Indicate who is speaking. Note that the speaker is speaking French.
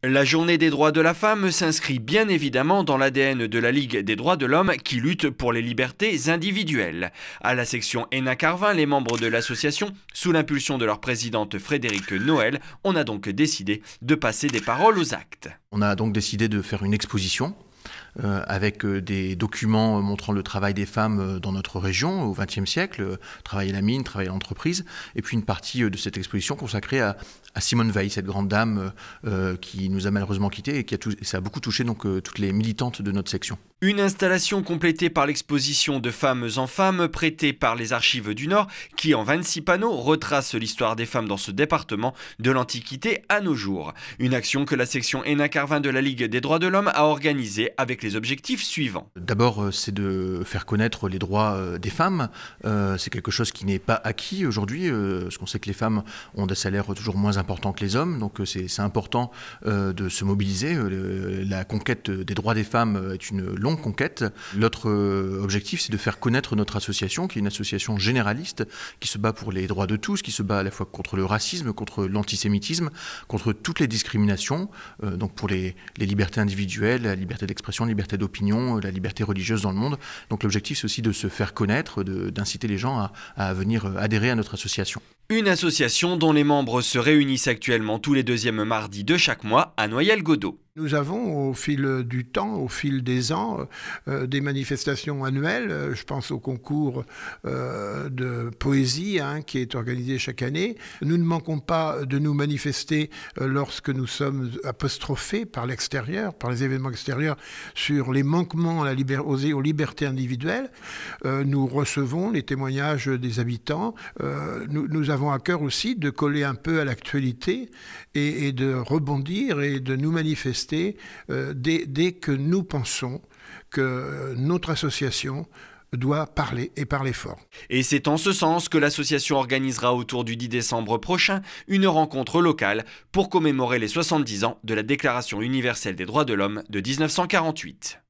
Speaker 1: La journée des droits de la femme s'inscrit bien évidemment dans l'ADN de la Ligue des droits de l'homme qui lutte pour les libertés individuelles. À la section Hénin-Carvin, les membres de l'association, sous l'impulsion de leur présidente Frédérique Noël, on a donc décidé de passer des paroles aux actes.
Speaker 2: On a donc décidé de faire une exposition avec des documents montrant le travail des femmes dans notre région au XXe siècle, travail à la mine, travail à l'entreprise, et puis une partie de cette exposition consacrée à Simone Veil, cette grande dame qui nous a malheureusement quittés et ça a beaucoup touché donc toutes les militantes de notre section.
Speaker 1: Une installation complétée par l'exposition de Femmes en Femmes prêtée par les Archives du Nord qui, en 26 panneaux, retrace l'histoire des femmes dans ce département de l'Antiquité à nos jours. Une action que la section Hénin-Carvin de la Ligue des droits de l'homme a organisée avec les objectifs suivants.
Speaker 2: D'abord, c'est de faire connaître les droits des femmes. C'est quelque chose qui n'est pas acquis aujourd'hui, parce qu'on sait que les femmes ont des salaires toujours moins importants que les hommes, donc c'est important de se mobiliser. La conquête des droits des femmes est une longue conquête. L'autre objectif, c'est de faire connaître notre association, qui est une association généraliste, qui se bat pour les droits de tous, qui se bat à la fois contre le racisme, contre l'antisémitisme, contre toutes les discriminations, donc pour les libertés individuelles, la liberté d'expression, la liberté d'opinion, la liberté religieuse dans le monde. Donc l'objectif, c'est aussi de se faire connaître, d'inciter les gens à venir adhérer à notre association.
Speaker 1: Une association dont les membres se réunissent actuellement tous les deuxièmes mardis de chaque mois à Noyelles-Godault.
Speaker 3: Nous avons, au fil du temps, au fil des ans, des manifestations annuelles. Je pense au concours de poésie qui est organisé chaque année. Nous ne manquons pas de nous manifester lorsque nous sommes apostrophés par l'extérieur, par les événements extérieurs, sur les manquements aux libertés individuelles. Nous recevons les témoignages des habitants. Nous avons à cœur aussi de coller un peu à l'actualité et de rebondir et de nous manifester dès que nous pensons que notre association doit parler et parler fort.
Speaker 1: Et c'est en ce sens que l'association organisera autour du 10 décembre prochain une rencontre locale pour commémorer les 70 ans de la Déclaration universelle des droits de l'homme de 1948.